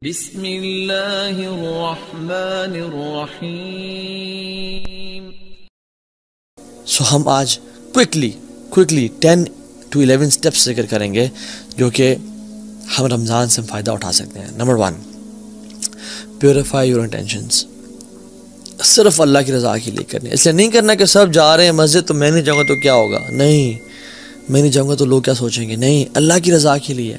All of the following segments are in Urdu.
بسم اللہ الرحمن الرحیم۔ ہم آج کوئکلی 10 to 11 سٹیپس ذکر کریں گے جو کہ ہم رمضان سے فائدہ اٹھا سکتے ہیں۔ Number 1، purify your intentions. صرف اللہ کی رضا کے لیے کرنی ہے، اس لیے نہیں کرنا کہ سب جا رہے ہیں مسجد تو میں نہیں جاؤں گا تو کیا ہوگا، نہیں میں نہیں جاؤں گا تو لوگ کیا سوچیں گے، نہیں، اللہ کی رضا کے لیے۔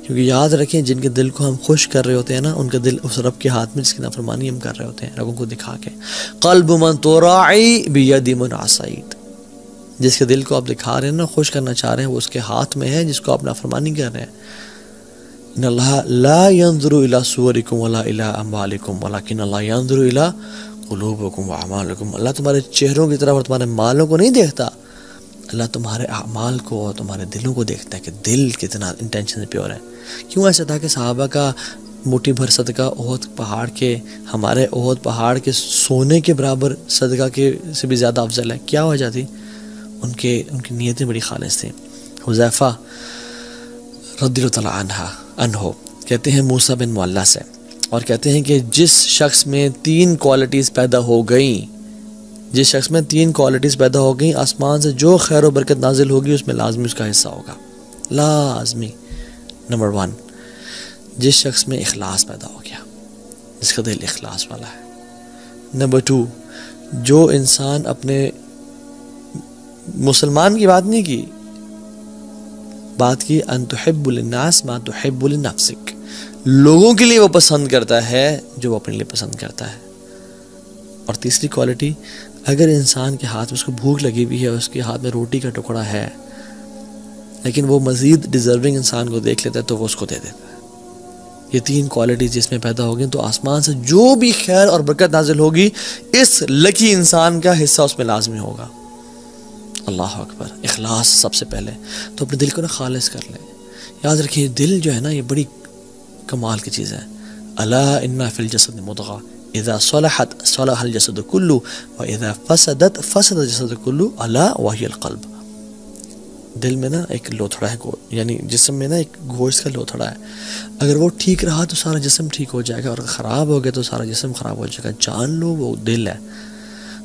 کیونکہ یاد رکھیں جن کے دل کو ہم خوش کر رہے ہوتے ہیں نا، ان کا دل اس رب کے ہاتھ میں جس کی نافرمانی ہم کر رہے ہوتے ہیں لوگوں کو دکھا کے۔ قلب من تراعی بید من عصیت، جس کے دل کو آپ دکھا رہے ہیں نا، خوش کرنا چاہ رہے ہیں، وہ اس کے ہاتھ میں ہے جس کو آپ نافرمانی کر رہے ہیں۔ ان اللہ لا ينظر الى صورکم ولا الى اموالکم ولکن اللہ ينظر الى قلوبکم واعمالکم۔ اللہ تمہارے چہروں کی طرف اور تمہارے مالوں کو نہیں دیکھتا، اللہ تمہارے اعمال کو اور تمہارے دلوں کو دیکھتا ہے کہ دل کتنا انٹینشن پیور ہے۔ کیوں ایسا تھا کہ صحابہ کا مٹھی بھر صدقہ احد پہاڑ کے، ہمارے احد پہاڑ کے سونے کے برابر صدقہ کے سے بھی زیادہ افضل ہے؟ کیا وجہ تھی؟ ان کی نیتیں بڑی خالص تھیں۔ حذیفہ رضی اللہ تعالیٰ عنہ کہتے ہیں موسیٰ بن معلہ سے، اور کہتے ہیں کہ جس شخص میں 3 کوالٹیز پیدا ہو گئیں، جس شخص میں 3 کوالٹیز پیدا ہو گئیں، آسمان سے جو خیر و برکت نازل ہوگی اس میں لازمی اس کا حصہ ہوگا، لازمی۔ نمبر 1، جس شخص میں اخلاص پیدا ہو گیا، جس کا دل اخلاص والا ہے۔ نمبر 2، جو انسان اپنے مسلمان کی بات نہیں کی، بات کی ان تحب للناس ما تحب لنفسک، لوگوں کے لیے وہ پسند کرتا ہے جو وہ اپنے لیے پسند کرتا ہے۔ اور تیسری کوالٹی، اگر انسان کے ہاتھ میں اس کو بھوک لگی ہوئی ہے، اس کے ہاتھ میں روٹی کا ٹکڑا ہے، لیکن وہ مزید ڈیزرونگ انسان کو دیکھ لیتا ہے تو وہ اس کو دے دیتا ہے۔ یہ 3 کوالٹیز جس میں پیدا ہوگی تو آسمان سے جو بھی خیر اور برکت نازل ہوگی اس لکی انسان کا حصہ اس میں لازمی ہوگا۔ اللہ اکبر۔ اخلاص سب سے پہلے تو اپنے دل کو نا خالص کر لیں۔ یاد رکھیے دل جو ہے نا یہ بڑی کمال کی چیز ہے۔ الا ان فی الجسد مضغہ اذا صلحت صلح الجسد کلہ واذا فسدت فسد الجسد کلہ الا وہی القلب۔ دل میں نا ایک لوتھڑا ہے، یعنی جسم میں نا ایک گوشت کا لوتھڑا ہے، اگر وہ ٹھیک رہا تو سارا جسم ٹھیک ہو جائے گا، اور خراب ہو گیا تو سارا جسم خراب ہو جائے گا۔ جان لو وہ دل ہے،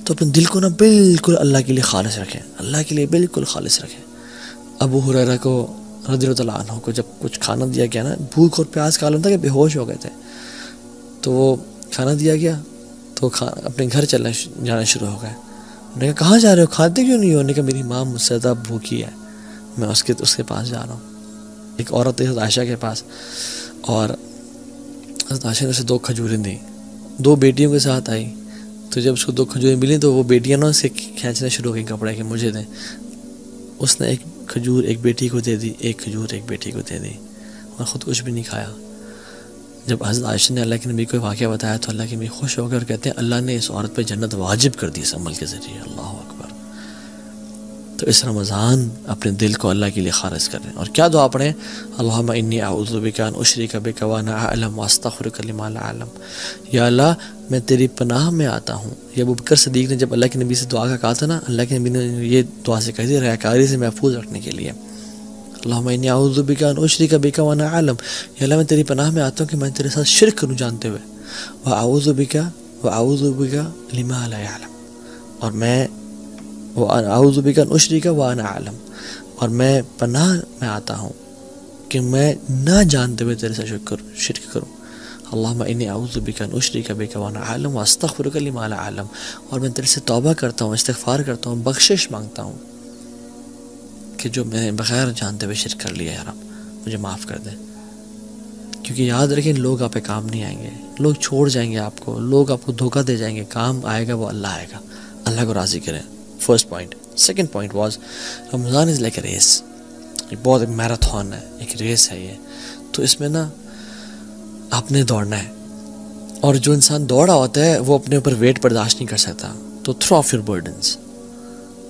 تو اپنے دل کو نا بالکل اللہ کے لیے خالص رکھیں، اللہ کے لیے بالکل خالص رکھیں۔ ابو ہریرہ کو رضی اللہ عنہ کو جب کچھ کھانا دیا گیا نا، بھوک اور پیاس کا عالم تھا کہ بے ہوش ہو گئے تھے، تو وہ کھانا دیا گیا تو اپنے گھر جانا شروع ہو گئے۔ انہوں نے کہا کہاں جا رہے ہو، کھاتے کیوں نہیں ہو؟ انہوں نے کہا میری ماں مجھ سے زیادہ بھوکی ہے، میں اس کے پاس جا رہا ہوں۔ ایک عورت ہے عائشہ کے پاس، اور حضرت عائشہ نے اسے 2 کھجوریں دیں، 2 بیٹیوں کے ساتھ آئی، تو جب اس کو 2 کھجوریں ملی تو وہ بیٹیاں نا اسے کھینچنا شروع ہو گئی کپڑے کہ مجھے دیں۔ اس نے 1 کھجور ایک بیٹی کو دے دی، 1 کھجور ایک بیٹی کو دے دی، اور خود کچھ بھی نہیں کھایا۔ جب حضرت عائشہ نے اللہ کے نبی کو واقعہ بتایا تو اللہ کے نبی خوش ہو گئے اور کہتے ہیں اللہ نے اس عورت پہ جنت واجب کر دی اس عمل کے ذریعے۔ اللہ اکبر۔ تو اس رمضان اپنے دل کو اللہ کے لیے خالص کریں، اور کیا دعا پڑھیں؟ اللہم انی اعوذ بک ان اشرک بک وانا اعلم واستغفرک لما لا اعلم۔ یا اللہ میں تیری پناہ میں آتا ہوں۔ یہ ابو بکر صدیق نے جب اللہ کے نبی سے دعا کا کہا تھا نا، اللہ کے نبی نے یہ دعا سے کہی تھی ریاکاری سے محفوظ رکھنے کے لیے۔ اللہم انی اعوذ بک ان اشرک بک وانا اعلم، یا اللہ میں تیری پناہ میں آتا ہوں کہ میں تیرے ساتھ شرک کروں جانتے ہوئے، واعوذ بک لما لا اعلم، اور میں اعوذ بک ان اشرک وانا اعلم، اور میں پناہ میں آتا ہوں کہ میں نہ جانتے ہوئے تیرے سے شرک کروں۔ اللہم انی اعوذ بک ان اشرک بک وانا اعلم واستغفرک لما لا اعلم، اور میں تیرے سے توبہ کرتا ہوں، استغفار کرتا ہوں، بخشش مانگتا ہوں کہ جو میں نے بغیر جانتے ہوئے شرک کر لیا، یا رب مجھے معاف کر دے۔ کیونکہ یاد رکھیں لوگ آپ پہ کام نہیں آئیں گے، لوگ چھوڑ جائیں گے آپ کو، لوگ آپ کو دھوکہ دے جائیں گے، کام آئے گا وہ اللہ آئے گا۔ اللہ کو راضی کریں، first point. Second point was Ramzan is like a race, یہ بہت ایک میراتھن ہے، ایک ریس ہے یہ، تو اس میں نا آپ نے دوڑنا ہے، اور جو انسان دوڑا ہوتا ہے وہ اپنے اوپر ویٹ برداشت نہیں کر سکتا، تو تھرو آف یور برڈنس،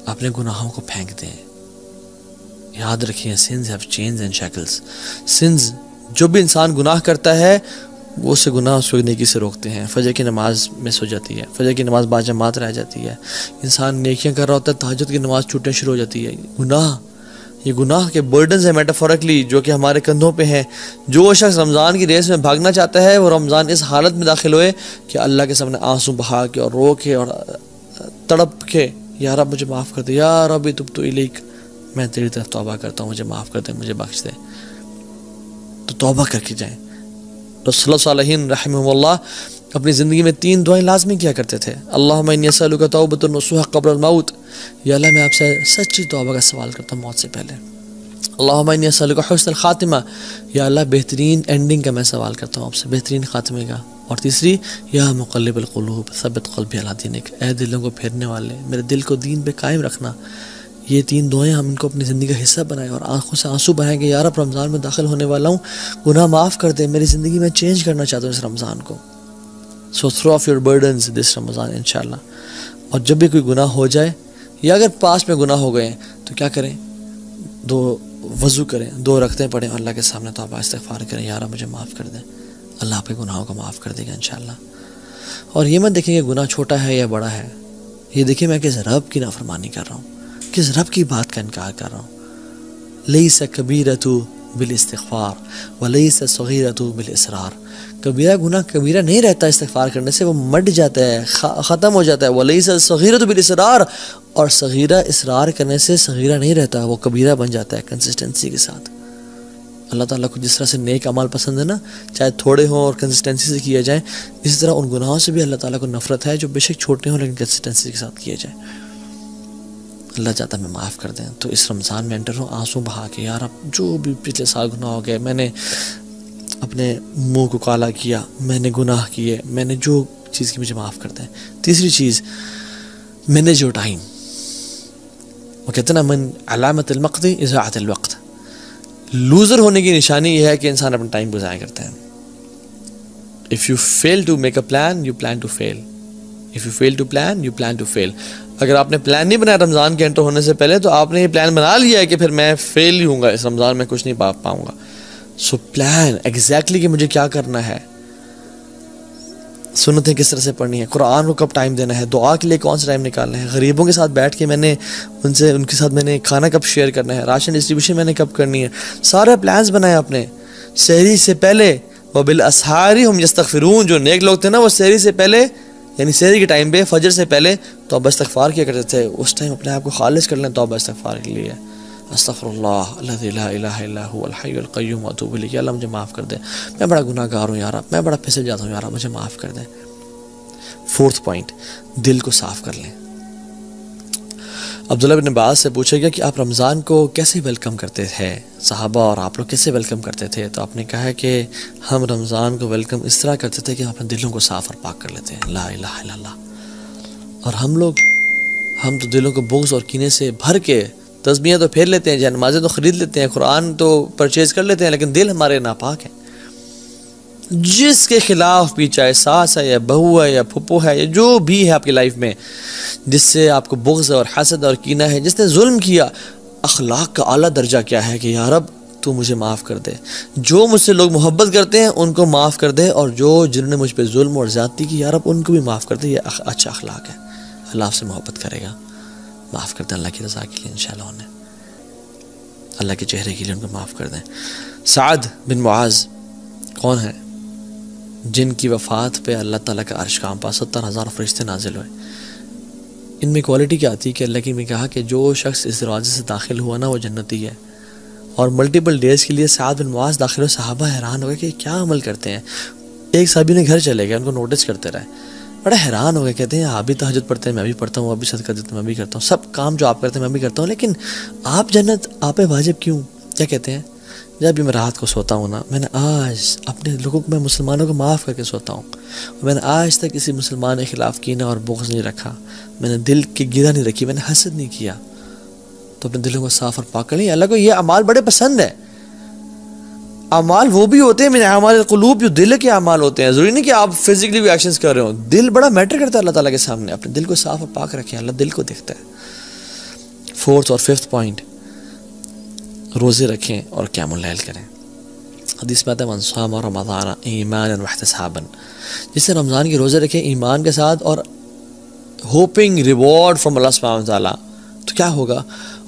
اپنے گناہوں کو پھینک دیں۔ یاد رکھیں sins have chains and shackles, sins جو بھی انسان گناہ کرتا ہے وہ اسے گناہ اس کو نیکی سے روکتے ہیں۔ فجر کی نماز مس ہو جاتی ہے، فجر کی نماز باجماعت رہ جاتی ہے، انسان نیکیاں کر رہا ہوتا ہے، تہجد کی نماز چھوٹنے شروع ہو جاتی ہے۔ گناہ یہ گناہ کے برڈنز ہیں میٹافورکلی جو کہ ہمارے کندھوں پہ ہیں. جو شخص رمضان کی ریس میں بھاگنا چاہتا ہے وہ رمضان اس حالت میں داخل ہوئے کہ اللہ کے سامنے آنسو بہا کے اور رو کے اور تڑپ کے یا رب مجھے معاف کر دے، یا رب تبت الیک، میں تیری طرف توبہ کرتا ہوں، مجھے معاف کر دے، مجھے بخش دے. تو توبہ کر کے جائیں. رسول اللہ صالحین رحمہ اللہ اپنی زندگی میں 3 دعائیں لازمی کیا کرتے تھے. اللہم انی اسألک توبۃ نصوح قبل الموت، یا اللہ میں آپ سے سچی توبہ کا سوال کرتا ہوں موت سے پہلے. اللہم انی اسألک حسن الخاتمہ، یا اللہ بہترین اینڈنگ کا میں سوال کرتا ہوں آپ سے، بہترین خاتمے کا. اور تیسری، یا مقلب القلوب ثبت قلبی علی دینک، اے دلوں کو پھیرنے والے میرے دل کو دین پہ قائم رکھنا. یہ 3 دعائیں ہم ان کو اپنی زندگی کا حصہ بنائیں اور آنکھوں سے آنسو بہائیں کہ یا رب رمضان میں داخل ہونے والا ہوں، گناہ معاف کر دے، میری زندگی میں چینج کرنا چاہتا ہوں اس رمضان کو. So throw off your burdens this رمضان انشاءاللہ. اور جب بھی کوئی گناہ ہو جائے یا اگر پاس میں گناہ ہو گئے ہیں تو کیا کریں؟ 2 وضو کریں، 2 رکعتیں پڑھیں، اللہ کے سامنے توبہ استغفار کریں، یا رب مجھے معاف کر دیں. اللہ آپ کے گناہوں کو معاف کر دے گا انشاءاللہ. اور یہ مت دیکھیں کہ گناہ چھوٹا ہے یا بڑا ہے، یہ دیکھیں میں کس رب کی نافرمانی کر رہا ہوں، کس رب کی بات کا انکار کر رہا ہوں. لیس کبیرۃ بالاستغفار ولیس صغیرۃ بالاصرار. کبیرہ گناہ کبیرہ نہیں رہتا استغفار کرنے سے، وہ مٹ جاتا ہے، ختم ہو جاتا ہے. ولیس صغیرۃ بالاصرار، اور صغیرہ اصرار کرنے سے صغیرہ نہیں رہتا، وہ کبیرہ بن جاتا ہے کنسسٹنسی کے ساتھ. اللہ تعالیٰ کو جس طرح سے نیک اعمال پسند ہے نا، چاہے تھوڑے ہوں اور کنسسٹنسی سے کیے جائیں، اسی طرح ان گناہوں سے بھی اللہ تعالیٰ کو نفرت ہے جو بے شک چھوٹے ہوں لیکن کنسسٹنسی کے ساتھ کیے جائیں. اللہ چاہتا ہے میں معاف کر دیں. تو اس رمضان میں انٹر ہوں آنسو بہا کے، یار اب جو بھی پچھلے سال گناہ ہو گئے، میں نے اپنے منہ کو کالا کیا، میں نے گناہ کیے، میں نے جو چیز کی، مجھے معاف کر دیں. تیسری چیز، مینیج یور ٹائم. وہ کہتے ہیں نا من علامت المقت اضاعت الوقت. لوزر ہونے کی نشانی یہ ہے کہ انسان اپنا ٹائم کو ضائع کرتا ہے. If you fail to make a plan, you plan to fail. If you fail to plan, you plan to fail. اگر آپ نے پلان نہیں بنایا رمضان کے انٹر ہونے سے پہلے تو آپ نے یہ پلان بنا لیا ہے کہ پھر میں فیل ہی ہوں گا، اس رمضان میں کچھ نہیں پاؤں گا. سو پلان ایگزیکٹلی کہ مجھے کیا کرنا ہے، سنتیں کس طرح سے پڑھنی ہے، قرآن کو کب ٹائم دینا ہے، دعا کے لیے کون سا ٹائم نکالنا ہے، غریبوں کے ساتھ بیٹھ کے میں نے ان کے ساتھ میں نے کھانا کب شیئر کرنا ہے، راشن ڈسٹریبیوشن میں نے کب کرنی ہے. سارے پلانز بنائے آپ نے. سحری سے پہلے وبالاسحار هم یستغفرون، جو نیک لوگ تھے نا وہ سحری سے پہلے یعنی سحری کے ٹائم پہ فجر سے پہلے توبہ استغفار کیا کرتے تھے. اس ٹائم اپنے آپ کو خالص کر لیں توبہ استغفار کے لیے. استغفر اللہ الذی لا الہ الا هو الحی القیوم واتوب الیہ. اللہ مجھے معاف کر دے، میں بڑا گناہ گار ہوں یار، میں بڑا پھسل جاتا ہوں یار، مجھے معاف کر دے. 4th پوائنٹ، دل کو صاف کر لیں. عبداللہ بن عباس سے پوچھا گیا کہ آپ رمضان کو کیسے ویلکم کرتے تھے، صحابہ اور آپ لوگ کیسے ویلکم کرتے تھے؟ تو آپ نے کہا ہے کہ ہم رمضان کو ویلکم اس طرح کرتے تھے کہ ہم اپنے دلوں کو صاف اور پاک کر لیتے ہیں. لا الہ الا اللہ. اور ہم تو دلوں کو بغض اور کینے سے بھر کے تسبیحیں تو پھیر لیتے ہیں، جانمازیں تو خرید لیتے ہیں، قرآن تو پرچیز کر لیتے ہیں، لیکن دل ہمارے ناپاک ہیں. جس کے خلاف بھی، چاہے ساس ہے یا بہو ہے یا پھپھو ہے یا جو بھی ہے آپ کی لائف میں، جس سے آپ کو بغض اور حسد اور کینہ ہے، جس نے ظلم کیا، اخلاق کا اعلیٰ درجہ کیا ہے کہ یا رب تو مجھے معاف کر دے. جو مجھ سے لوگ محبت کرتے ہیں ان کو معاف کر دے، اور جنہوں نے مجھ پہ ظلم اور زیادتی کی، یا رب ان کو بھی معاف کر دے. یہ اچھا اخلاق ہے. اللہ آپ سے محبت کرے گا. معاف کر دیں اللہ کی رضا کے لیے انشاءاللہ، انہیں اللہ کے چہرے کے لیے ان کو معاف کر دیں. سعد بن معاذ کون ہے؟ جن کی وفات پہ اللہ تعالیٰ کا عرش کانپ پا، 70,000 فرشتے نازل ہوئے. ان میں کوالٹی کیا آتی ہے کہ اللہ کی نے کہا کہ جو شخص اس دروازے سے داخل ہوا نا وہ جنتی ہے. اور ملٹیپل ڈیز کے لیے سعد بن معاذ داخل ہوئے. صحابہ حیران ہو گئے کہ کیا عمل کرتے ہیں. ایک صحابی نے گھر چلے گئے، ان کو نوٹس کرتے رہے، بڑا حیران ہو گئے. کہتے ہیں آپ بھی تہجد پڑھتے ہیں، میں بھی پڑھتا ہوں، آپ بھی صدقہ دیتے ہیں، میں بھی کرتا ہوں، سب کام جو آپ کرتے ہیں میں بھی کرتا ہوں، لیکن آپ جنت آپ پہ واجب کیوں؟ کیا کہتے ہیں؟ جب بھی میں رات کو سوتا ہوں نا، میں نے آج اپنے لوگوں کو، میں مسلمانوں کو معاف کر کے سوتا ہوں. میں نے آج تک کسی مسلمان کے خلاف کینہ اور بغض نہیں رکھا، میں نے دل کی گرہ نہیں رکھی، میں نے حسد نہیں کیا. تو اپنے دلوں کو صاف اور پاک کر لیں. اللہ کو یہ اعمال بڑے پسند ہے. اعمال وہ بھی ہوتے ہیں من اعمال القلوب، جو دل کے اعمال ہوتے ہیں. ضروری نہیں کہ آپ فزیکلی بھی ایکشنز کر رہے ہوں، دل بڑا میٹر کرتا ہے اللہ تعالیٰ کے سامنے. اپنے دل کو صاف اور پاک رکھیں، اللہ دل کو دیکھتا ہے. 4th اور 5th پوائنٹ، روزے رکھیں اور قیام اللیل کریں. حدیث میں آتا ہے من صام رمضان ایمانا واحتسابا، جس سے رمضان کے روزے رکھیں ایمان کے ساتھ اور ہوپنگ ریوارڈ فرام اللہ سبحانہ وتعالیٰ. تو کیا ہوگا؟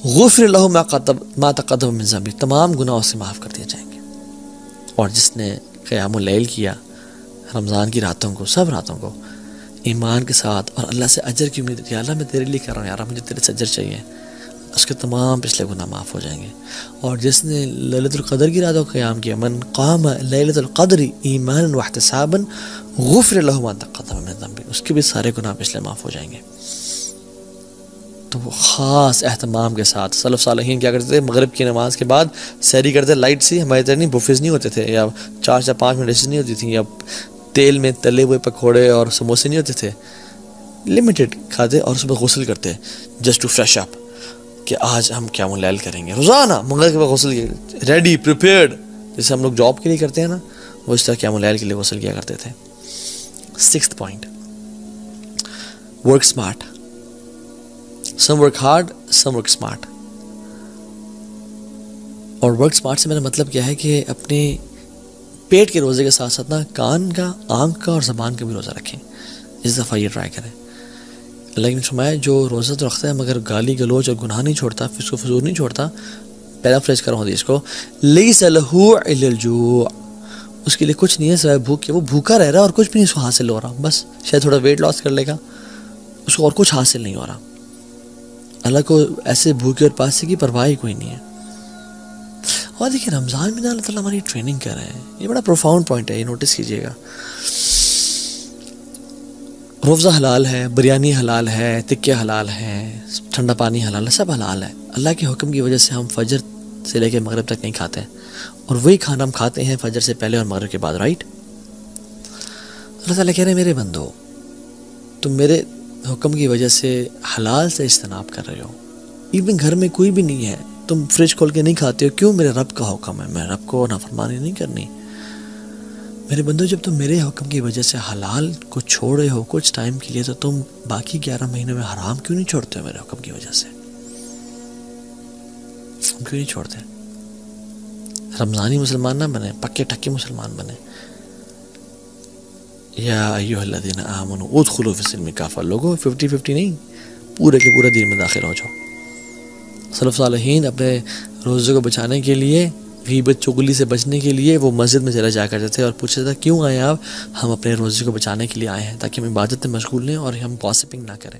غفر لہ ما تقدم من ذنبہ، تمام گناہوں سے معاف کر دیے جائیں گے۔ اور جس نے قیام اللیل کیا رمضان کی راتوں کو، سب راتوں کو ایمان کے ساتھ اور اللہ سے اجر کی امید، یا اللہ میں تیرے لیے کر رہا ہوں، یار مجھے تیرے سے اجر چاہیے، اس کے تمام پچھلے گناہ معاف ہو جائیں گے۔ اور جس نے لیلۃ القدر کی راتوں کو قیام کیا، من قام لیلۃ القدر ایمانا واحتسابا غفر لہ ما تقدم من ذنبہ، اس کے بھی سارے گناہ پچھلے معاف ہو جائیں گے۔ تو وہ خاص اہتمام کے ساتھ سلف صالحین کیا کرتے تھے، مغرب کی نماز کے بعد سحری کرتے، لائٹ سی، ہمارے طرح نہیں بفیز نہیں ہوتے تھے، یا 4 یا 5 منٹ ڈشز نہیں ہوتی تھیں، یا تیل میں تلے ہوئے پکوڑے اور سموسے نہیں ہوتے تھے، لمیٹڈ کھاتے اور صبح غسل کرتے جسٹ ٹو فریش اپ کہ آج ہم قیام اللیل کریں گے، روزانہ مغرب کے بعد غسل کیا، ریڈی پریپیئرڈ، جیسے ہم لوگ جاب کے لیے کرتے ہیں نا، وہ اس طرح قیام اللیل کے لیے غسل کیا کرتے تھے۔ 6th point, work smart, some work hard some work smart. اور ورک اسمارٹ سے میرا مطلب کیا ہے کہ اپنے پیٹ کے روزے کے ساتھ ساتھ نا کان کا، آنکھ کا اور زبان کا بھی روزہ رکھیں۔ اس دفعہ یہ ٹرائی کریں۔ اللہ نے فرمایا جو روزہ تو رکھتا ہے مگر گالی گلوچ اور گناہ نہیں چھوڑتا، فسق و فجور نہیں چھوڑتا، پیرافریز کر رہا ہوں حدیث کو، لیس لہ الا الجوع، اس کے لیے کچھ نہیں ہے سوائے بھوک کے، وہ بھوکا رہ رہا ہے اور کچھ بھی نہیں اس کو حاصل ہو رہا، بس شاید تھوڑا ویٹ لاس کر لے گا، اس کو اور کچھ حاصل نہیں ہو رہا۔ اللہ کو ایسے بھوکے اور پیاسے کی پرواہ کوئی نہیں ہے۔ اور دیکھیں رمضان میں اللہ تعالیٰ ہماری ٹریننگ کر رہے ہیں، یہ بڑا پروفاؤنڈ پوائنٹ ہے، یہ نوٹس کیجئے گا۔ روزہ حلال ہے، بریانی حلال ہے، تکے حلال ہیں، ٹھنڈا پانی حلال ہے، سب حلال ہے۔ اللہ کے حکم کی وجہ سے ہم فجر سے لے کے مغرب تک نہیں کھاتے، اور وہی کھانا ہم کھاتے ہیں فجر سے پہلے اور مغرب کے بعد، رائٹ؟ اللہ تعالیٰ کہہ رہے ہیں میرے بندو، تم میرے حکم کی وجہ سے حلال سے اجتناب کر رہے ہو، ایون گھر میں کوئی بھی نہیں ہے، تم فریج کھول کے نہیں کھاتے ہو، کیوں؟ میرے رب کا حکم ہے، میں رب کو نافرمانی نہیں کرنی۔ میرے بندو جب تم میرے حکم کی وجہ سے حلال کو چھوڑے ہو کچھ ٹائم کے لیے، تو تم باقی 11 مہینوں میں حرام کیوں نہیں چھوڑتے ہو میرے حکم کی وجہ سے؟ کیوں نہیں چھوڑتے؟ رمضانی مسلمان نہ بنے، پکے ٹکے مسلمان بنے۔ یا ایھا الذین آمنوا ادخلوا فی السلم کافہ، لوگوں 50-50 نہیں، پورے کے پورے دین میں داخل ہو جاؤ۔ سلف صالحین اپنے روزے کو بچانے کے لیے، غیبت چغلی سے بچنے کے لیے وہ مسجد میں چلے جا کرتے تھے اور پوچھتے تھے کیوں آئے آپ؟ ہم اپنے روزے کو بچانے کے لیے آئے ہیں تاکہ ہم عبادت میں مشغول لیں اور ہم گوسپنگ نہ کریں۔